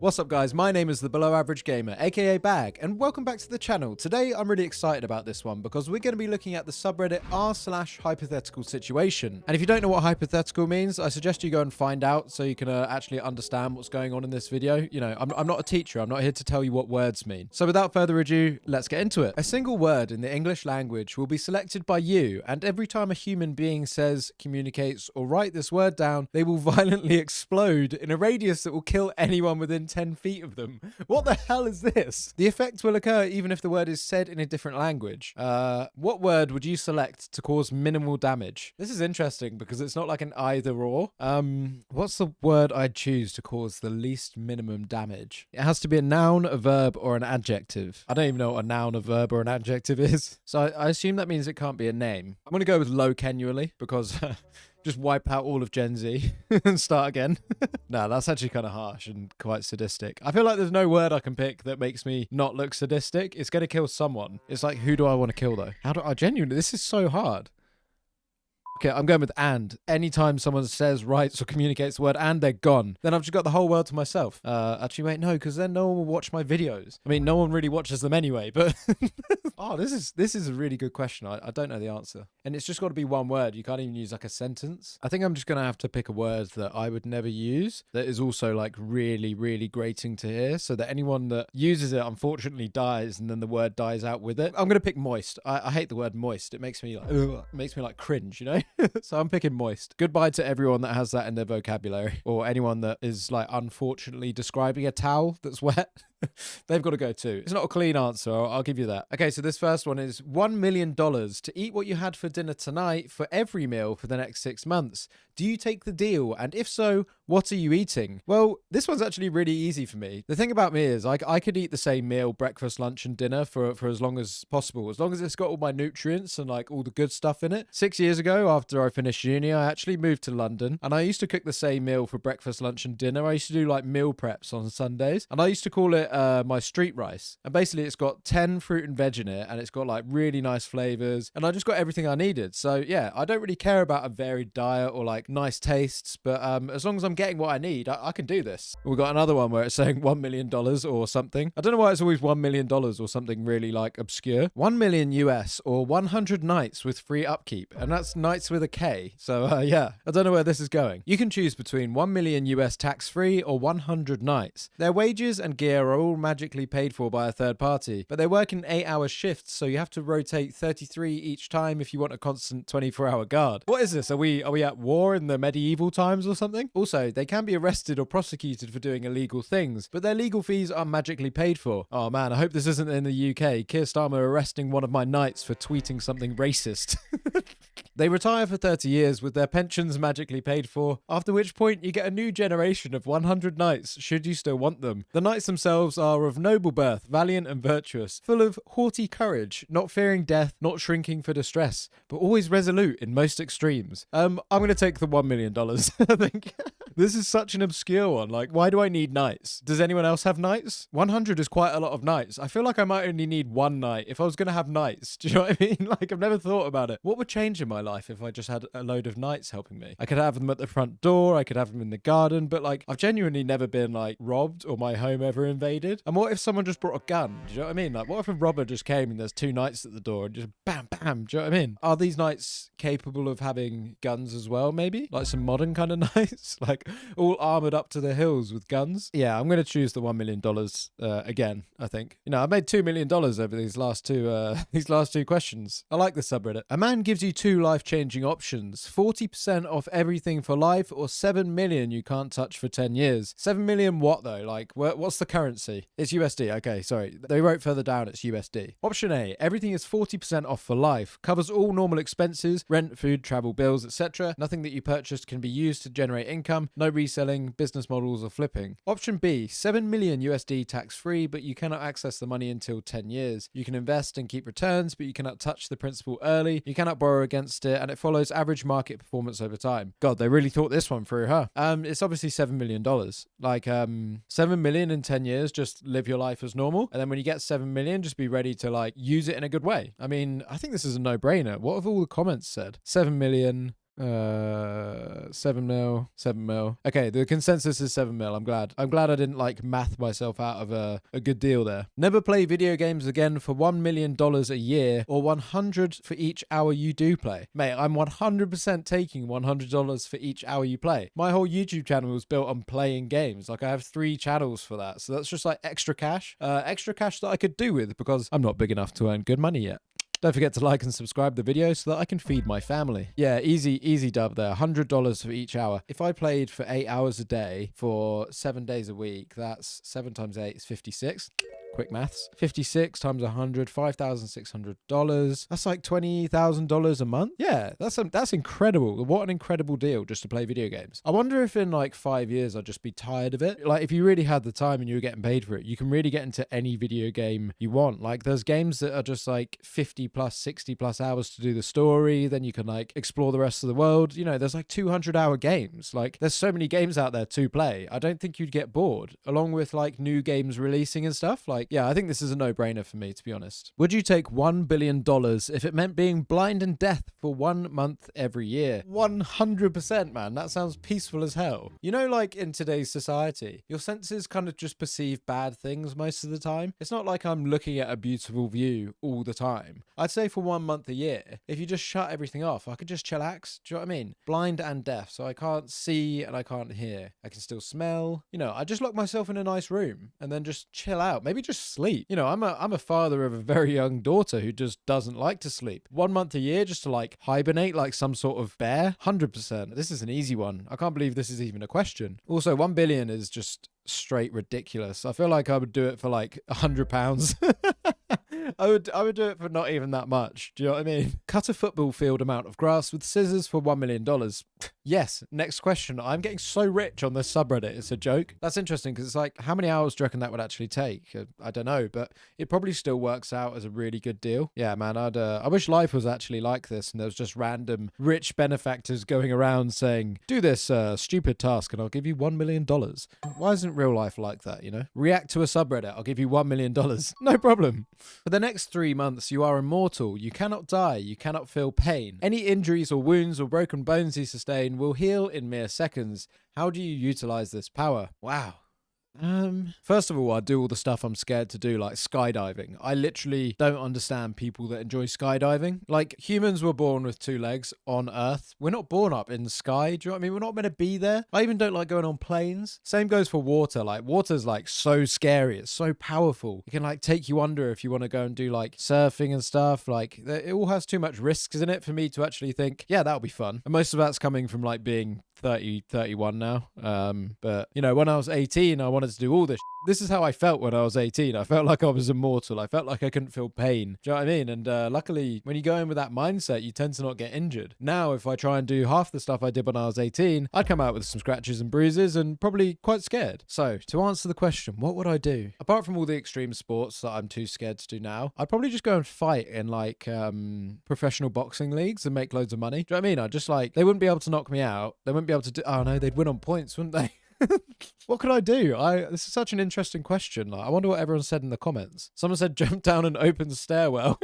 What's up guys, my name is the Below Average Gamer, aka Bag, and welcome back to the channel. Today I'm really excited about this one because we're going to be looking at the subreddit r/hypothetical situation. And if you don't know what hypothetical means, I suggest you go and find out so you can actually understand what's going on in this video. You know, I'm not a teacher, I'm not here to tell you what words mean. So without further ado, let's get into it. A single word in the English language will be selected by you, and every time a human being says, communicates, or write this word down, they will violently explode in a radius that will kill anyone within 10 feet of them. What the hell is this? The effect will occur even if the word is said in a different language. What word would you select to cause minimal damage? This is interesting because it's not like an either or. What's the word I'd choose to cause the least minimum damage? It has to be a noun, a verb, or an adjective. I don't even know what a noun, a verb, or an adjective is. So I assume that means it can't be a name. I'm going to go with low-canually because just wipe out all of Gen Z and start again. No, that's actually kind of harsh and quite sadistic. I feel like there's no word I can pick that makes me not look sadistic. It's going to kill someone. It's like, who do I want to kill though? How do I genuinely, this is so hard. Okay, I'm going with and. Anytime someone says, writes, or communicates the word and, they're gone. Then I've just got the whole world to myself. Actually, wait, no, because then no one will watch my videos. I mean, no one really watches them anyway, but... Oh, this is a really good question. I don't know the answer. And it's just got to be one word. You can't even use like a sentence. I think I'm just going to have to pick a word that I would never use that is also like really, really grating to hear so that anyone that uses it unfortunately dies and then the word dies out with it. I'm going to pick moist. I hate the word moist. It makes me like, ugh, it makes me like cringe, you know? So I'm picking moist. Goodbye to everyone that has that in their vocabulary or anyone that is like unfortunately describing a towel that's wet. They've got to go too. It's not a clean answer, I'll give you that. Okay, so this first one is $1 million to eat what you had for dinner tonight for every meal for the next 6 months. Do you take the deal? And if so, what are you eating? Well, this one's actually really easy for me. The thing about me is I could eat the same meal, breakfast, lunch, and dinner for as long as possible, as long as it's got all my nutrients and like all the good stuff in it. 6 years ago, after I finished uni, I actually moved to London and I used to cook the same meal for breakfast, lunch, and dinner. I used to do like meal preps on Sundays and I used to call it my street rice. And basically it's got 10 fruit and veg in it and it's got like really nice flavors and I just got everything I needed. So yeah, I don't really care about a varied diet or like nice tastes, but as long as I'm getting what I need, I can do this. We've got another one where it's saying $1 million or something. I don't know why it's always $1 million or something really like obscure. 1 million US or 100 nights with free upkeep. And that's nights with a K. So yeah, I don't know where this is going. You can choose between 1 million US tax-free or 100 nights. Their wages and gear are all magically paid for by a third party, but they work in 8-hour shifts, so you have to rotate 33 each time if you want a constant 24-hour guard. What is this? Are we at war in the medieval times or something? Also, they can be arrested or prosecuted for doing illegal things, but their legal fees are magically paid for. Oh man, I hope this isn't in the UK. Keir Starmer arresting one of my knights for tweeting something racist. They retire for 30 years with their pensions magically paid for, after which point you get a new generation of 100 knights should you still want them. The knights themselves are of noble birth, valiant and virtuous, full of haughty courage, not fearing death, not shrinking for distress, but always resolute in most extremes. I'm going to take the $1 million, I think. This is such an obscure one. Like, why do I need knights? Does anyone else have knights? 100 is quite a lot of knights. I feel like I might only need one knight if I was going to have knights. Do you know what I mean? Like, I've never thought about it. What would change in my life if I just had a load of knights helping me? I could have them at the front door. I could have them in the garden. But, like, I've genuinely never been, like, robbed or my home ever invaded. And what if someone just brought a gun? Do you know what I mean? Like, what if a robber just came and there's 2 knights at the door and just bam, bam? Do you know what I mean? Are these knights capable of having guns as well, maybe? Like some modern kind of knights? Like, all armored up to the hills with guns? Yeah, I'm going to choose the $1 million again, I think. You know, I made $2 million over these last two questions. I like the subreddit. A man gives you 2 life-changing options. 40% off everything for life or 7 million you can't touch for 10 years. 7 million what though? Like, what's the currency? It's USD. Okay, sorry. They wrote further down it's USD. Option A, everything is 40% off for life. Covers all normal expenses, rent, food, travel, bills, etc. Nothing that you purchased can be used to generate income. No reselling, business models, or flipping. Option B, 7 million USD tax-free, but you cannot access the money until 10 years. You can invest and keep returns, but you cannot touch the principal early. You cannot borrow against it, and it follows average market performance over time. God, they really thought this one through, huh? It's obviously $7 million. Like, 7 million in 10 years, just live your life as normal. And then when you get 7 million, just be ready to like use it in a good way. I mean, I think this is a no-brainer. What have all the comments said? 7 million 7 mil, 7 mil. Okay, the consensus is 7 mil. I'm glad I didn't like math myself out of a good deal there. Never play video games again for $1 million a year, or 100 for each hour you do play. Mate, I'm 100% taking $100 for each hour you play. My whole YouTube channel was built on playing games. Like, I have 3 channels for that, so that's just like extra cash that I could do with, because I'm not big enough to earn good money yet. Don't forget to like and subscribe the video so that I can feed my family. Yeah, easy dub there. $100 for each hour. If I played for 8 hours a day for 7 days a week, that's 7 times 8 is 56. Quick maths. 56 times 100, $5,600. That's like $20,000 a month. Yeah, that's incredible. What an incredible deal just to play video games. I wonder if in like 5 years I'd just be tired of it. Like, if you really had the time and you were getting paid for it, you can really get into any video game you want. Like, there's games that are just like 50 plus, 60 plus hours to do the story. Then you can like explore the rest of the world. You know, there's like 200-hour games. Like, there's so many games out there to play. I don't think you'd get bored, along with like new games releasing and stuff. Like, yeah, I think this is a no-brainer for me, to be honest. Would you take $1 billion if it meant being blind and deaf for 1 month every year? 100%, man. That sounds peaceful as hell. You know, like in today's society, your senses kind of just perceive bad things most of the time. It's not like I'm looking at a beautiful view all the time. I'd say for 1 month a year, if you just shut everything off, I could just chillax. Do you know what I mean? Blind and deaf, so I can't see and I can't hear. I can still smell. You know, I just lock myself in a nice room and then just chill out. Maybe just sleep. You know, I'm a father of a very young daughter who just doesn't like to sleep. 1 month a year just to like hibernate like some sort of bear? 100%. This is an easy one. I can't believe this is even a question. Also, 1 billion is just straight ridiculous. I feel like I would do it for like £100. I would do it for not even that much. Do you know what I mean? Cut a football field amount of grass with scissors for $1 million. Yes. Next question. I'm getting so rich on this subreddit. It's a joke. That's interesting, because it's like, how many hours do you reckon that would actually take? I don't know, but it probably still works out as a really good deal. Yeah, man. I wish life was actually like this, and there was just random rich benefactors going around saying, do this stupid task and I'll give you $1 million. Why isn't real life like that, you know? React to a subreddit. I'll give you $1 million. No problem. For the next 3 months, you are immortal. You cannot die. You cannot feel pain. Any injuries or wounds or broken bones you sustain will heal in mere seconds. How do you utilize this power? Wow. First of all, I do all the stuff I'm scared to do, like skydiving. I literally don't understand people that enjoy skydiving. Like, humans were born with 2 legs on Earth. We're not born up in the sky. Do you know what I mean? We're not meant to be there. I even don't like going on planes. Same goes for water. Like, water's like so scary. It's so powerful. It can like take you under if you want to go and do like surfing and stuff. Like, it all has too much risks in it for me to actually think, yeah, that'll be fun. And most of that's coming from like being 30, 31 now. But you know, when I was 18, I wanted to do all this. This is how I felt when I was 18. I felt like I was immortal. I felt like I couldn't feel pain. Do you know what I mean? And luckily, when you go in with that mindset, you tend to not get injured. Now, if I try and do half the stuff I did when I was 18, I'd come out with some scratches and bruises and probably quite scared. So, to answer the question, what would I do? Apart from all the extreme sports that I'm too scared to do now, I'd probably just go and fight in like professional boxing leagues and make loads of money. Do you know what I mean? I'd just like, they wouldn't be able to knock me out. They wouldn't be able to do, oh no, they'd win on points, wouldn't they? What could I do? This is such an interesting question. Like, I wonder what everyone said in the comments. Someone said jump down an open stairwell.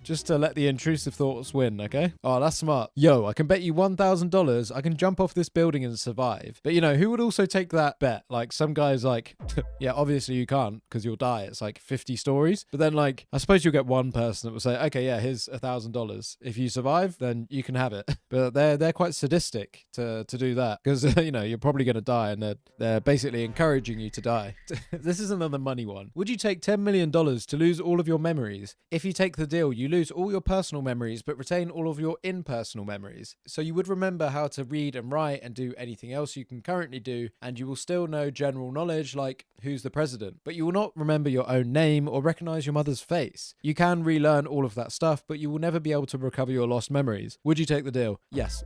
Just to let the intrusive thoughts win, okay? Oh, that's smart. Yo, I can bet you $1,000 I can jump off this building and survive. But you know, who would also take that bet? Like, some guy's like, yeah, obviously you can't because you'll die. It's like 50 stories. But then like, I suppose you'll get one person that will say, okay, yeah, here's $1,000. If you survive, then you can have it. But they're quite sadistic to do that, because you know, you're probably going to die, and they're basically encouraging you to die. This is another money one. Would you take $10 million to lose all of your memories? If you take the deal, you lose all your personal memories but retain all of your impersonal memories. So you would remember how to read and write and do anything else you can currently do, and you will still know general knowledge like who's the president, but you will not remember your own name or recognize your mother's face. You can relearn all of that stuff, but you will never be able to recover your lost memories. Would you take the deal? Yes.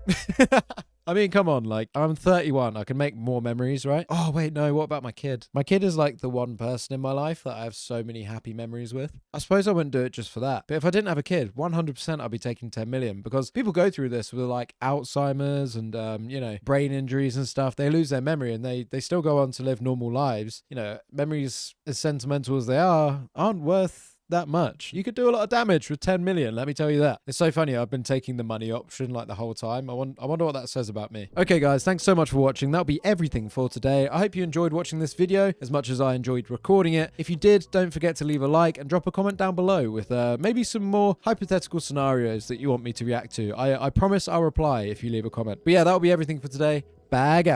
I mean, come on, like, I'm 31. I can make more memories, right? Oh, wait, no, what about my kid? My kid is like the one person in my life that I have so many happy memories with. I suppose I wouldn't do it just for that. But if I didn't have a kid, 100% I'd be taking 10 million, because people go through this with like Alzheimer's and, you know, brain injuries and stuff. They lose their memory and they still go on to live normal lives. You know, memories, as sentimental as they are, aren't worth that much. You could do a lot of damage with 10 million, let me tell you that. It's so funny, I've been taking the money option like the whole time. I wonder what that says about me. Okay guys, thanks so much for watching. That'll be everything for today. I hope you enjoyed watching this video as much as I enjoyed recording it. If you did, don't forget to leave a like and drop a comment down below with maybe some more hypothetical scenarios that you want me to react to. I promise I'll reply if you leave a comment. But yeah, that'll be everything for today. Bag out.